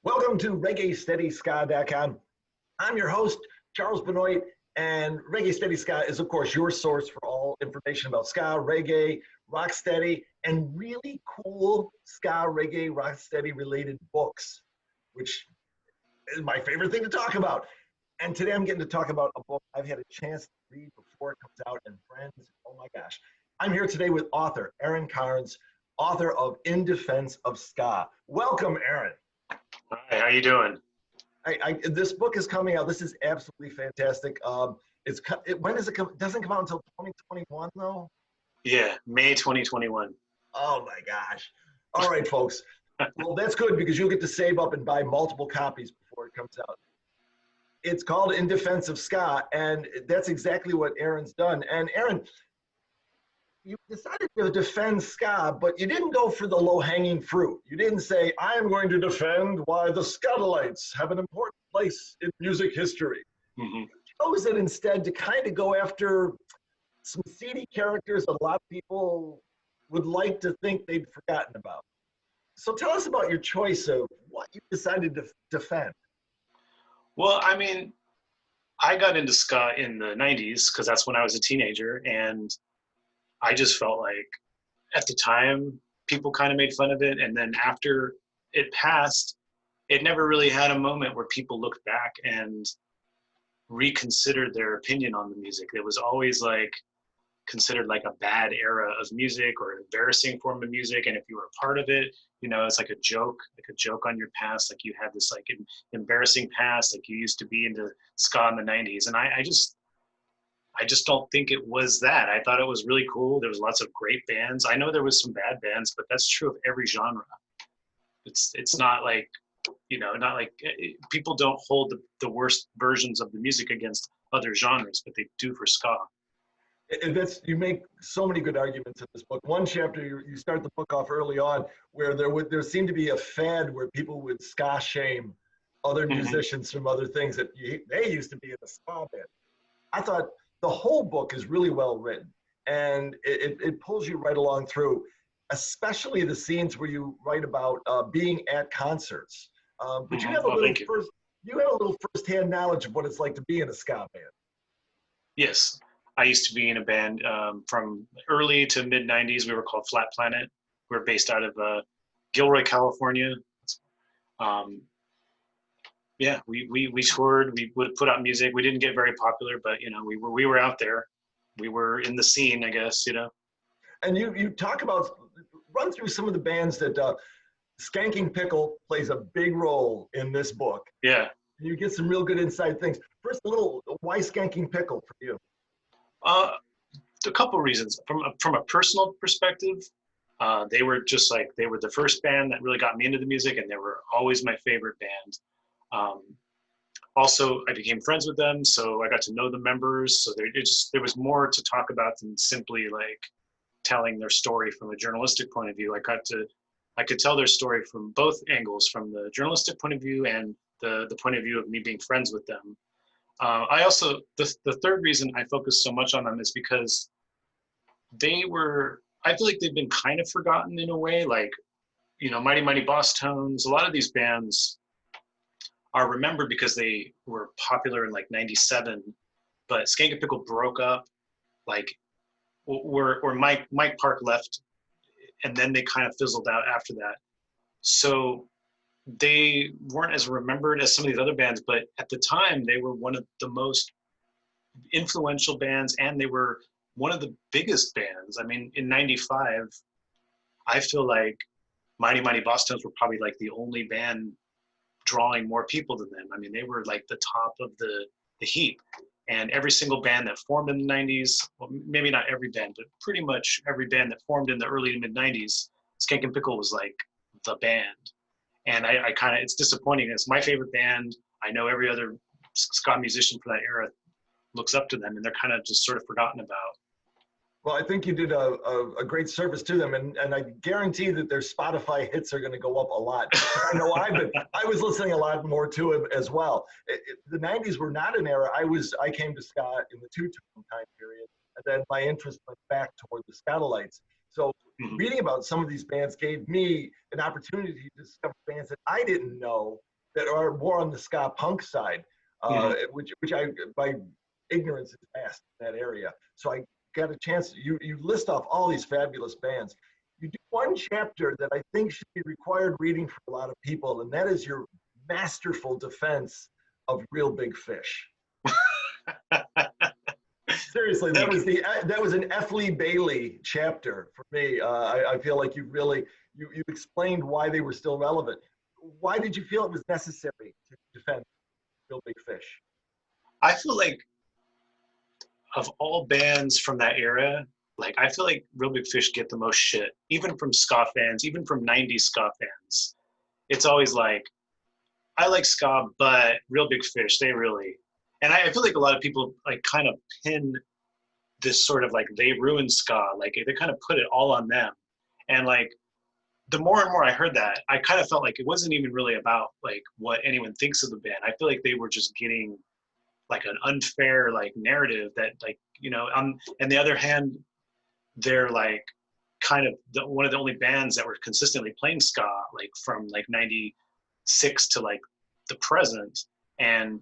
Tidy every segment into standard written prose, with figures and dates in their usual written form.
Welcome to ReggaeSteadySka.com. I'm your host, Charles Benoit, and Reggae Steady Ska is, of course, your source for all information about ska, reggae, rocksteady, and really cool ska, reggae, rocksteady related books, which is my favorite thing to talk about. And today I'm getting to talk about a book I've had a chance to read before it comes out. And friends, oh my gosh, I'm here today with author Aaron Carnes, author of In Defense of Ska. Welcome, Aaron. Hi, how you doing? This book is coming out. This is absolutely fantastic. When does it come? It doesn't come out until 2021 though. Yeah, May 2021. Oh my gosh! All right, folks. Well, that's good because you'll get to save up and buy multiple copies before it comes out. It's called In Defense of Ska, and that's exactly what Aaron's done. And Aaron, you decided to defend ska, but you didn't go for the low-hanging fruit. You didn't say, I am going to defend why the Skatalites have an important place in music history. Mm-hmm. You chose it instead to kind of go after some seedy characters that a lot of people would like to think they'd forgotten about. So tell us about your choice of what you decided to defend. Well, I mean, I got into ska in the 90s because that's when I was a teenager, and I just felt like at the time people kind of made fun of it, and then after it passed, it never really had a moment where people looked back and reconsidered their opinion on the music. It was always like considered like a bad era of music or an embarrassing form of music, and if you were a part of it, you know, it's like a joke on your past, like you had this like embarrassing past, like you used to be into ska in the 90s, and I just don't think it was that. I thought it was really cool. There was lots of great bands. I know there was some bad bands, but that's true of every genre. It's not like, you know, not like people don't hold the worst versions of the music against other genres, but they do for ska. And you make so many good arguments in this book. One chapter, you start the book off early on, where there seemed to be a fad where people would ska shame other musicians from other things that they used to be in a ska band. I thought the whole book is really well written, and it pulls you right along through, especially the scenes where you write about being at concerts. But you have a little first-hand knowledge of what it's like to be in a ska band. Yes, I used to be in a band from early to mid 90s. We were called Flat Planet. We were based out of Gilroy, California. Yeah, we toured. We would put out music. We didn't get very popular, but you know, we were out there. We were in the scene, I guess, you know. And you talk about, run through some of the bands that Skankin Pickle plays a big role in this book. Yeah. You get some real good inside things. First, why Skankin Pickle for you? A couple reasons. From a personal perspective, they were the first band that really got me into the music, and they were always my favorite band. Also, I became friends with them, so I got to know the members. So there was more to talk about than simply like telling their story from a journalistic point of view. I could tell their story from both angles, from the journalistic point of view and the point of view of me being friends with them. I also, the third reason I focus so much on them is because I feel like they've been kind of forgotten in a way, like, you know, Mighty Mighty Boss Tones, a lot of these bands are remembered because they were popular in like 97, but Skankin Pickle broke up, like, or Mike Park left, and then they kind of fizzled out after that. So they weren't as remembered as some of these other bands, but at the time they were one of the most influential bands, and they were one of the biggest bands. I mean, in 95, I feel like Mighty Mighty Boss Tones were probably like the only band drawing more people than them. I mean, they were like the top of the heap. And every single band that formed in the 90s, well, maybe not every band, but pretty much every band that formed in the early to mid 90s, Skankin Pickle was like the band. And I kind of, it's disappointing. It's my favorite band. I know every other ska musician from that era looks up to them, and they're kind of just sort of forgotten about. Well, I think you did a great service to them, and I guarantee that their Spotify hits are going to go up a lot. I know I was listening a lot more to it as well. The 90s were not an era. I came to ska in the two-tone time period, and then my interest went back toward the Skatalites. So reading about some of these bands gave me an opportunity to discover bands that I didn't know that are more on the ska punk side, which I, by ignorance, is vast in that area. So I got a chance, you list off all these fabulous bands. You do one chapter that I think should be required reading for a lot of people, and that is your masterful defense of Real Big Fish. Seriously, that was an F. Lee Bailey chapter for me. I feel like you explained why they were still relevant. Why did you feel it was necessary to defend Real Big Fish? I feel like of all bands from that era, like I feel like Real Big Fish get the most shit, even from ska fans, even from 90s ska fans. It's always like, I like ska, but Real Big Fish, they really, and I feel like a lot of people like kind of pin this sort of like they ruined ska, like they kind of put it all on them. And like the more and more I heard that, I kind of felt like it wasn't even really about like what anyone thinks of the band. I feel like they were just getting like an unfair like narrative that like, you know, on the other hand, they're like kind of one of the only bands that were consistently playing ska like from like 96 to like the present. And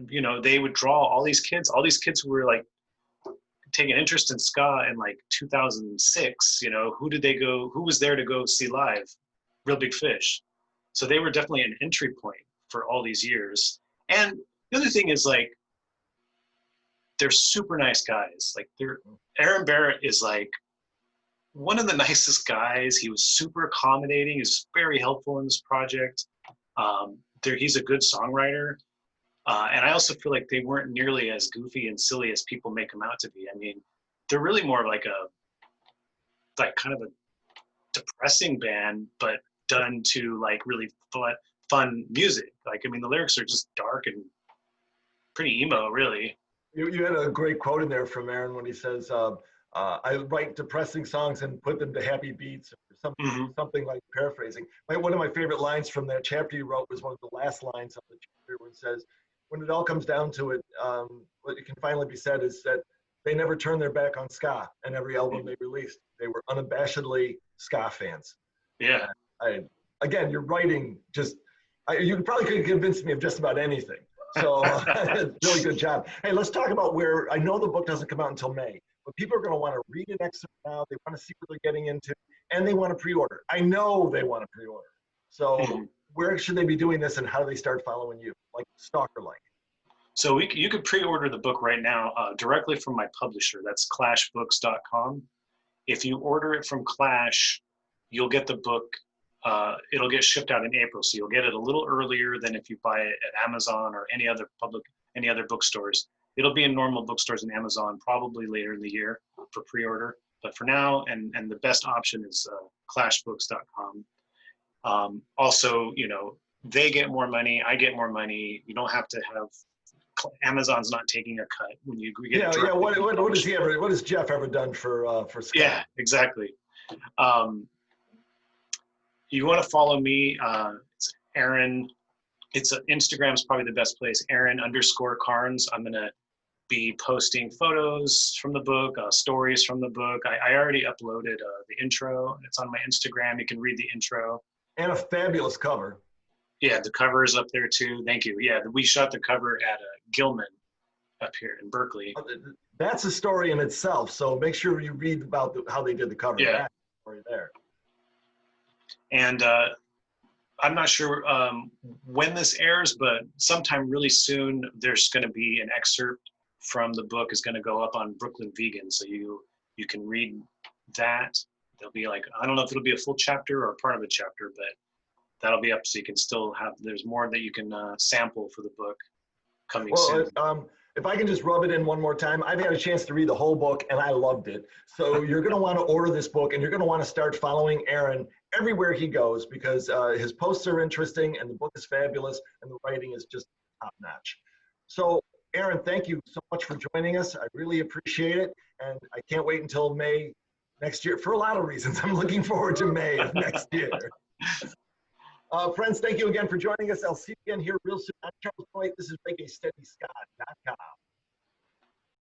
you know, they would draw all these kids who were like taking interest in ska in like 2006. You know, who was there to go see live? Real Big Fish. So they were definitely an entry point for all these years. And the other thing is like, they're super nice guys. Like Aaron Barrett is like one of the nicest guys. He was super accommodating. He's very helpful in this project. He's a good songwriter. And I also feel like they weren't nearly as goofy and silly as people make them out to be. I mean, they're really more like kind of a depressing band, but done to like really fun music. Like, I mean, the lyrics are just dark and pretty emo, really. You had a great quote in there from Aaron when he says, I write depressing songs and put them to happy beats, or something like paraphrasing. One of my favorite lines from that chapter you wrote was one of the last lines of the chapter where it says, when it all comes down to it, what can finally be said is that they never turned their back on ska, and every album they released, they were unabashedly ska fans. Yeah. Again, you're writing you probably could convince me of just about anything. So really good job. Hey, let's talk about where, I know the book doesn't come out until May, but people are going to want to read an excerpt now. They want to see what they're getting into, and they want to pre-order. I know they want to pre-order. So where should they be doing this, and how do they start following you, like stalker-like? So you could pre-order the book right now directly from my publisher. That's clashbooks.com. If you order it from Clash, you'll get the book. It'll get shipped out in April, so you'll get it a little earlier than if you buy it at Amazon or any other bookstores. It'll be in normal bookstores and Amazon probably later in the year for pre-order. But for now, and the best option is clashbooks.com. Also, you know, they get more money, I get more money. You don't have to have, Amazon's not taking a cut when you get it. Yeah. What has Jeff ever done for Ska? Yeah, exactly. You want to follow me? It's Aaron. Instagram's probably the best place. Aaron_Carnes. I'm gonna be posting photos from the book, stories from the book. I already uploaded the intro. It's on my Instagram. You can read the intro. And a fabulous cover. Yeah, the cover is up there too. Thank you. Yeah, we shot the cover at Gilman up here in Berkeley. That's a story in itself. So make sure you read about how they did the cover. Yeah. That's a story there. And I'm not sure when this airs, but sometime really soon, there's going to be an excerpt from the book is going to go up on Brooklyn Vegan. So you can read that. There'll be like, I don't know if it'll be a full chapter or part of a chapter, but that'll be up so you can still have, there's more that you can sample for the book coming soon. If I can just rub it in one more time, I've had a chance to read the whole book and I loved it. So you're going to want to order this book, and you're going to want to start following Aaron everywhere he goes, because his posts are interesting and the book is fabulous and the writing is just top notch. So Aaron, thank you so much for joining us. I really appreciate it. And I can't wait until May next year for a lot of reasons. I'm looking forward to May of next year. Friends, thank you again for joining us. I'll see you again here real soon. I'm Charles Benoit. This is ReggaeSteadySka.com.